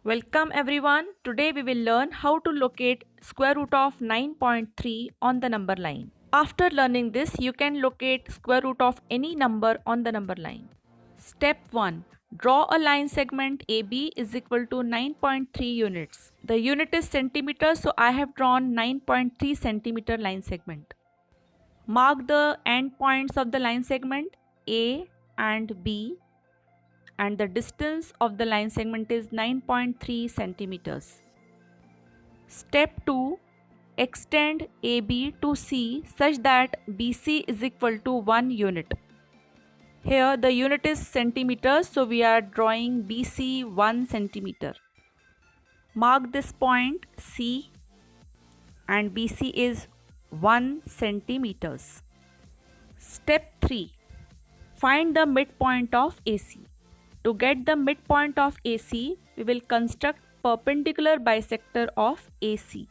Welcome everyone. Today we will learn how to locate square root of 9.3 on the number line. After learning this, you can locate square root of any number on the number line. Step 1. Draw a line segment AB is equal to 9.3 units. The unit is centimeter, so I have drawn 9.3 centimeter line segment. Mark the end points of the line segment A and B, and the distance of the line segment is 9.3 centimeters. Step 2. Extend AB to C such that BC is equal to 1 unit. Here the unit is centimeters, so we are drawing BC 1 centimeter. Mark this point C, and BC is 1 centimeters. Step 3. Find the midpoint of AC. To get the midpoint of AC, we will construct perpendicular bisector of AC.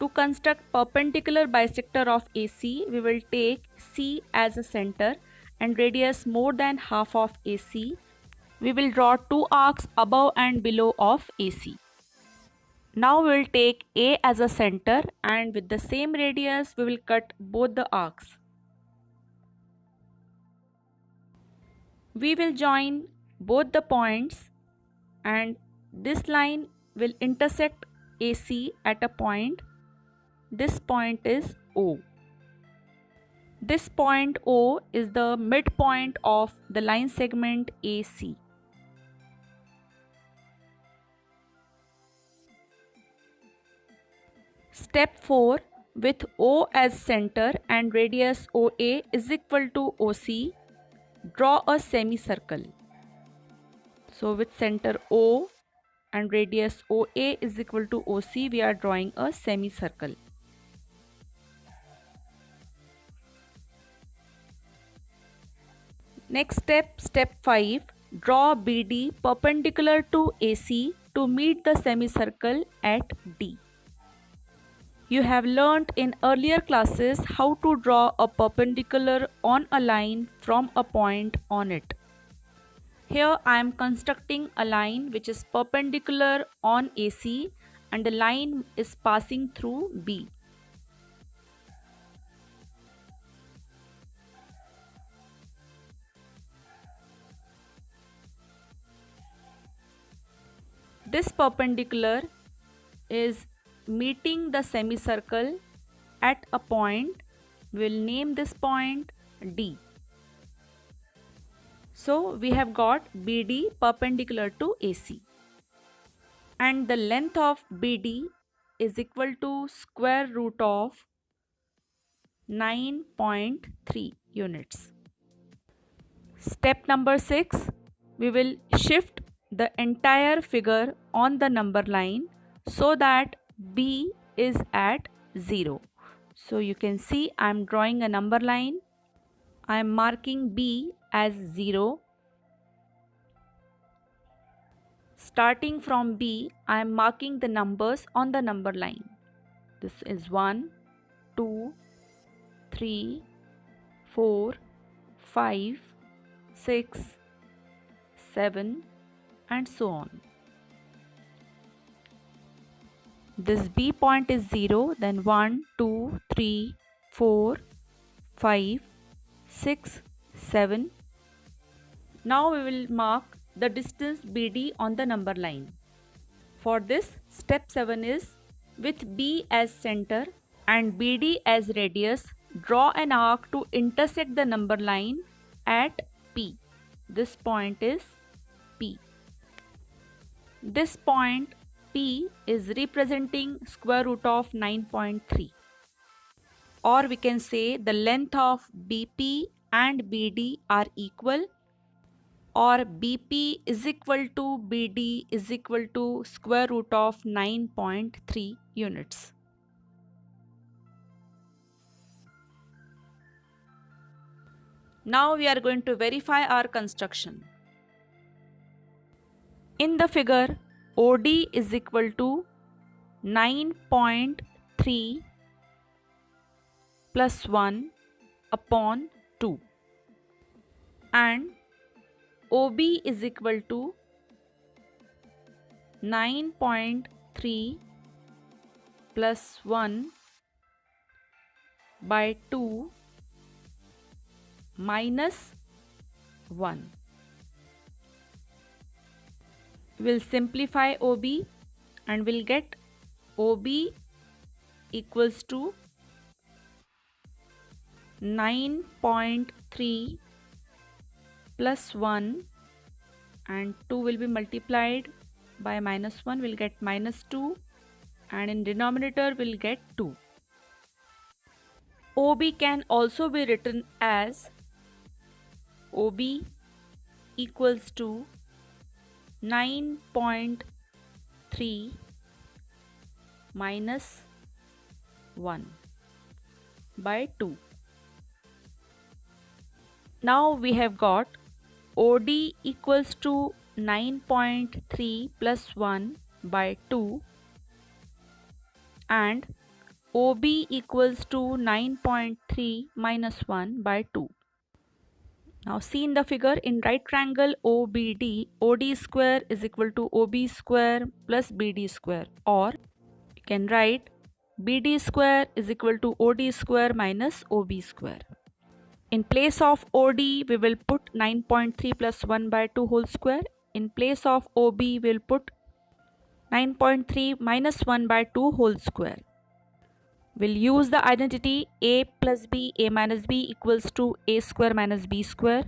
To construct perpendicular bisector of AC, we will take C as a center and radius more than half of AC. We will draw two arcs above and below of AC. Now we will take A as a center, and with the same radius we will cut both the arcs. We will join both the points, and this line will intersect AC at a point. This point is O. This point O is the midpoint of the line segment AC. Step 4. With O as center and radius OA is equal to OC, draw a semicircle. So with center O and radius OA is equal to OC, we are drawing a semicircle. Next step, step 5. Draw BD perpendicular to AC to meet the semicircle at D. You have learnt in earlier classes how to draw a perpendicular on a line from a point on it. Here I am constructing a line which is perpendicular on AC, and the line is passing through B. This perpendicular is meeting the semicircle at a point. We will name this point D. So we have got BD perpendicular to AC, and the length of BD is equal to square root of 9.3 units. Step number 6. We will shift the entire figure on the number line so that B is at 0. So you can see I am drawing a number line. I am marking B as 0. Starting from B, I am marking the numbers on the number line. This is 1, 2, 3, 4, 5, 6, 7, and so on. This B point is 0, then 1, 2, 3, 4, 5, 6, 7. Now we will mark the distance BD on the number line. For this, step 7 is, with B as center and BD as radius, draw an arc to intersect the number line at P. This point is P. This point P is representing square root of 9.3, or we can say the length of BP and BD are equal, or BP is equal to BD is equal to square root of 9.3 units. Now we are going to verify our construction. In the figure, OD is equal to 9.3 plus 1 upon 2, and OB is equal to 9.3 plus 1 by 2 minus 1. We'll simplify OB and we'll get OB equals to 9.3 plus 1 and 2 will be multiplied by minus 1, we'll get minus 2, and in denominator we'll get 2. OB can also be written as OB equals to 9.3 minus 1 by 2. Now we have got OD equals to 9.3 plus 1 by 2 and OB equals to 9.3 minus 1 by 2. Now see in the figure, in right triangle OBD, OD square is equal to OB square plus BD square, or you can write BD square is equal to OD square minus OB square. In place of OD, we will put 9.3 plus 1 by 2 whole square. In place of OB, we will put 9.3 minus 1 by 2 whole square. We'll use the identity A plus B, A minus B equals to A square minus B square.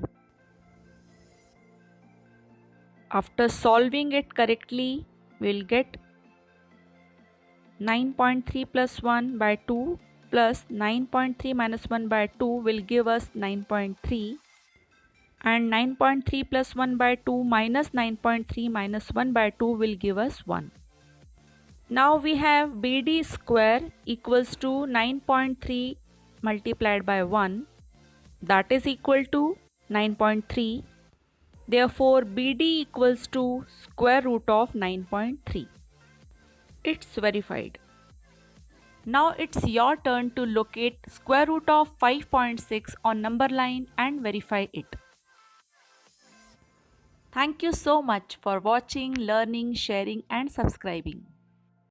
After solving it correctly, we'll get 9.3 plus 1 by 2 plus 9.3 minus 1 by 2 will give us 9.3, and 9.3 plus 1 by 2 minus 9.3 minus 1 by 2 will give us 1. Now we have BD square equals to 9.3 multiplied by 1, that is equal to 9.3. Therefore BD equals to square root of 9.3. It's verified. Now it's your turn to locate square root of 5.6 on number line and verify it. Thank you so much for watching, learning, sharing and subscribing.